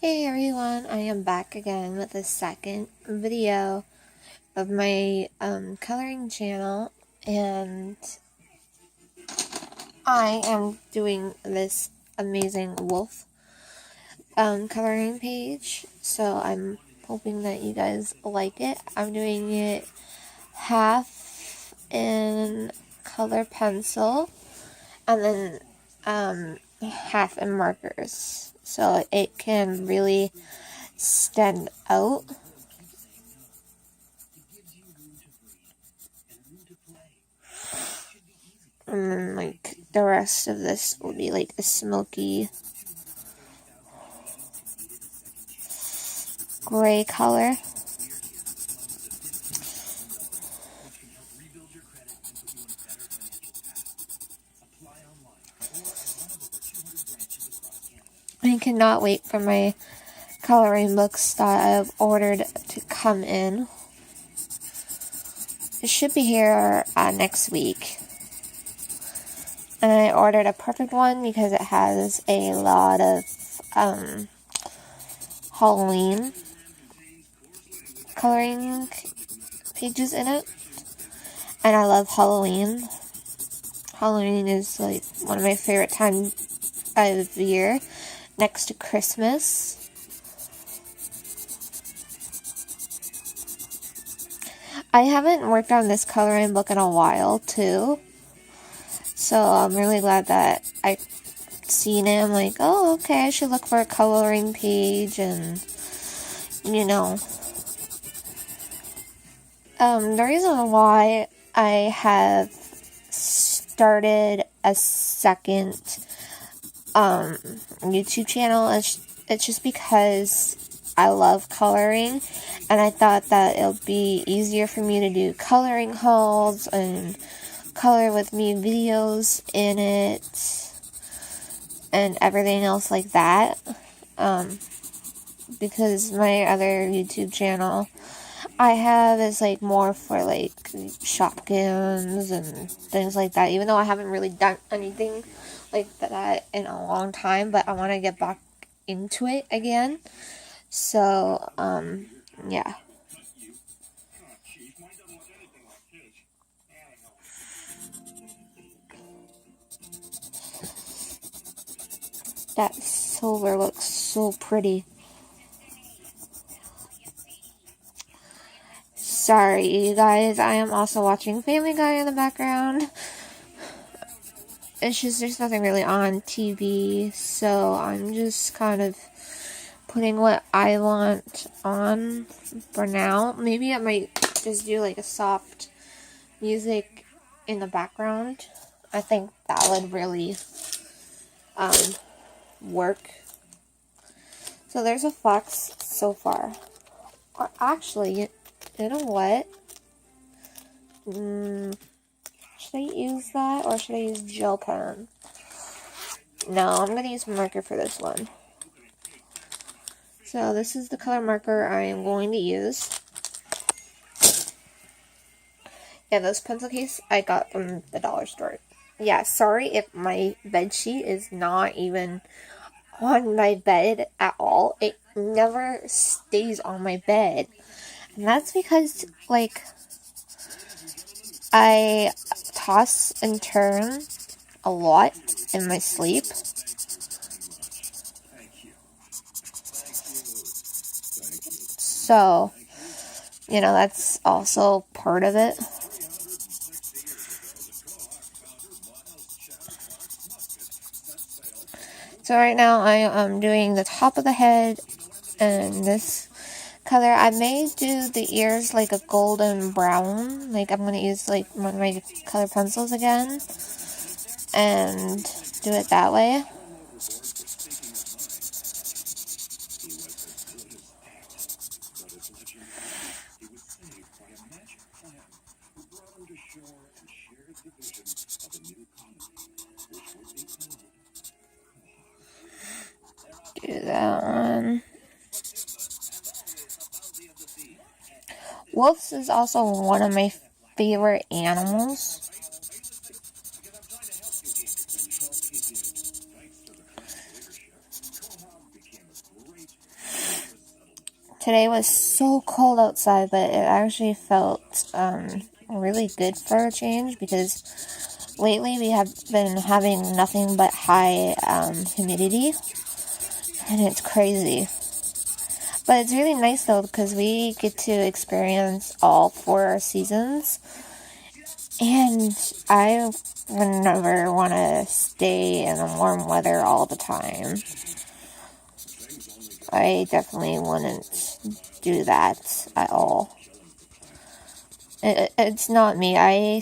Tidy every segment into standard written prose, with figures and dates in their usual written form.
Hey everyone, I am back again with the second video of my coloring channel, and I am doing this amazing wolf coloring page, so I'm hoping that you guys like it. I'm doing it half in color pencil and then half in markers, so it can really stand out. And then, like, the rest of this will be, like, a smoky gray color. I cannot wait for my coloring books that I've ordered to come in. It should be here next week. And I ordered a perfect one because it has a lot of Halloween coloring pages in it. And I love Halloween. Halloween is like one of my favorite times of the year, next to Christmas. I haven't worked on this coloring book in a while too, so I'm really glad that I've seen it. I'm like, oh, okay, I should look for a coloring page, and you know, the reason why I have started a second YouTube channel is it's just because I love coloring, and I thought that it would be easier for me to do coloring hauls and color with me videos in it and everything else like that, because my other YouTube channel I have is like more for like Shopkins and things like that, even though I haven't really done anything like that in a long time, but I want to get back into it again. So yeah. That silver looks so pretty. Sorry, you guys, I am also watching Family Guy in the background. It's just there's nothing really on TV, so I'm just kind of putting what I want on for now. Maybe I might just do like a soft music in the background. I think that would really work. So there's a fox so far. Or actually, you know what? Should I use that or should I use gel pen? No, I'm going to use marker for this one. So this is the color marker I am going to use. Yeah, those pencil case I got from the dollar store. Yeah, sorry if my bed sheet is not even on my bed at all. It never stays on my bed. And that's because, like, I toss and turn a lot in my sleep. So, you know, that's also part of it. So right now I am doing the top of the head and this color. I may do the ears like a golden brown. Like, I'm going to use like one of my color pencils again and do it that way. Do that one. Wolves is also one of my favorite animals. Today was so cold outside, but it actually felt really good for a change, because lately we have been having nothing but high humidity, and it's crazy. But it's really nice though, because we get to experience all 4 seasons, and I would never want to stay in the warm weather all the time. I definitely wouldn't do that at all. It's not me. I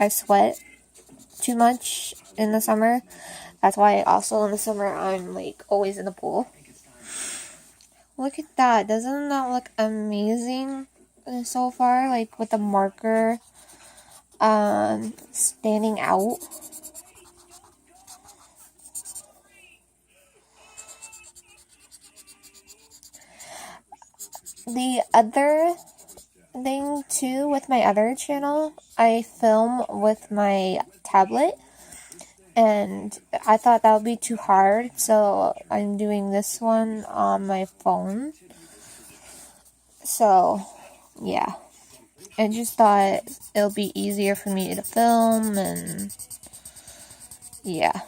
sweat too much in the summer. That's why also in the summer I'm like always in the pool. Look at that. Doesn't that look amazing so far? Like with the marker standing out. The other thing too with my other channel, I film with my tablet, and I thought that would be too hard, so I'm doing this one on my phone. So yeah, I just thought it'll be easier for me to film, and yeah.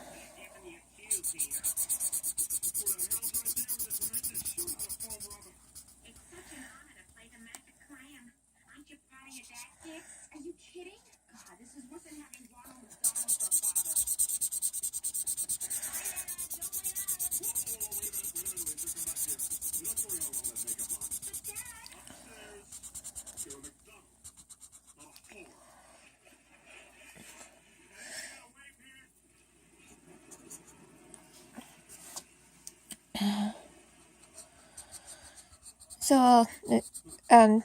So,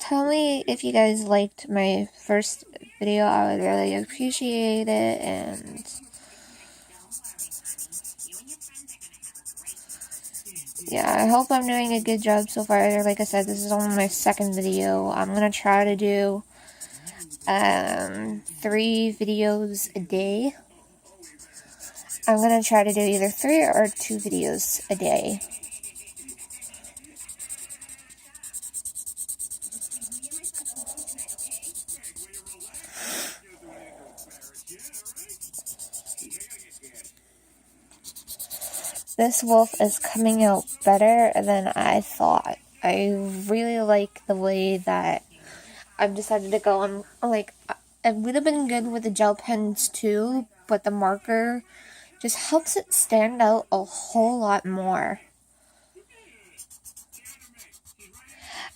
tell me if you guys liked my first video. I would really appreciate it, and yeah, I hope I'm doing a good job so far. Like I said, this is only my second video. I'm gonna try to do 3 videos a day. I'm gonna try to do either 3 or 2 videos a day. This wolf is coming out better than I thought. I really like the way that I've decided to go on. Like, it would have been good with the gel pens too, but the marker just helps it stand out a whole lot more.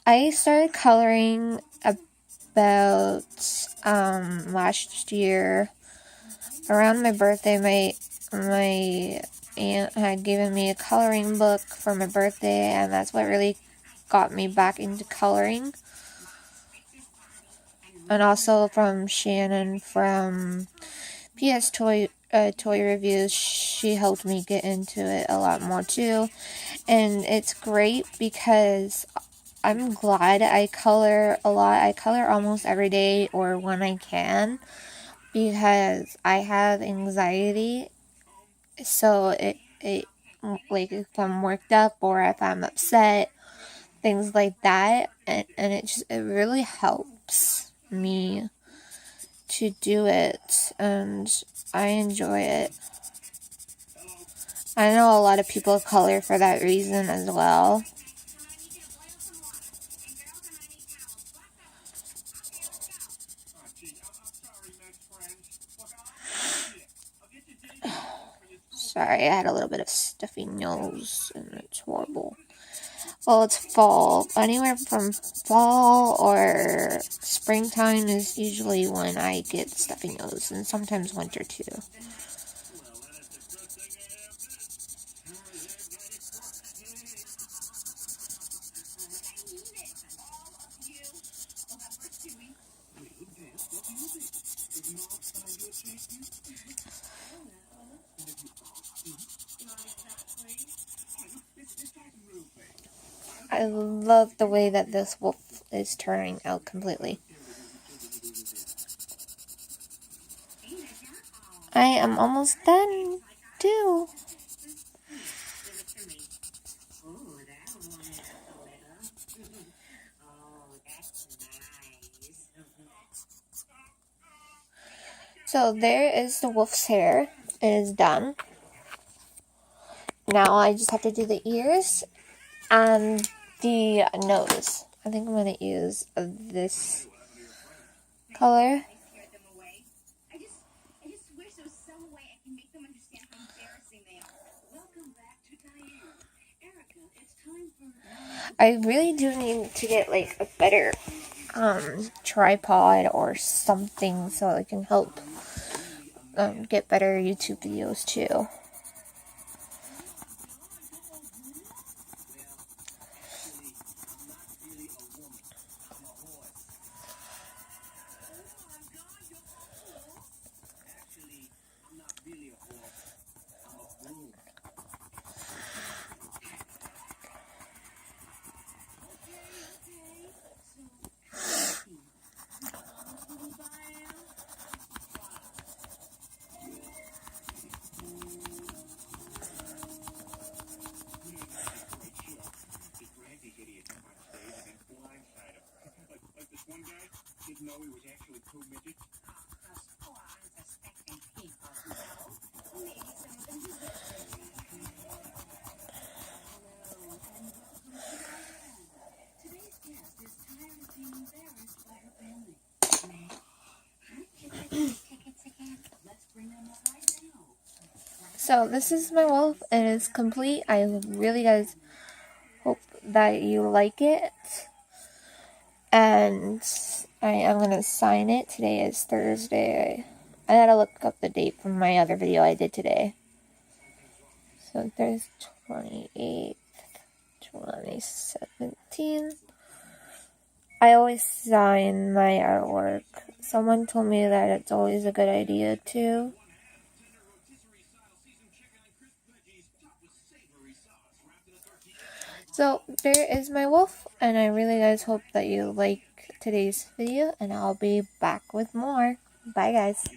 I started coloring about last year around my birthday. My aunt had given me a coloring book for my birthday, and that's what really got me back into coloring. And also from Shannon from PS Toy Reviews, she helped me get into it a lot more too. And it's great because I'm glad I color a lot. I color almost every day or when I can, because I have anxiety. So it like if I'm worked up or if I'm upset, things like that, and it really helps me to do it, and I enjoy it. I know a lot of people color for that reason as well. Sorry, I had a little bit of stuffy nose, and it's horrible. Well, it's fall. Anywhere from fall or springtime is usually when I get stuffy nose, and sometimes winter too. I love the way that this wolf is turning out completely. I am almost done too. So there is the wolf's hair. It is done. Now I just have to do the ears and the nose. I think I'm going to use this color. I really do need to get like a better tripod or something so I can help get better YouTube videos too. So this is my wolf. It is complete. I really guys hope that you like it. And I am going to sign it. Today is Thursday. I had to look up the date from my other video I did today. So there's 28th, 2017. I always sign my artwork. Someone told me that it's always a good idea too. So there is my wolf, and I really guys hope that you like today's video, and I'll be back with more. Bye guys.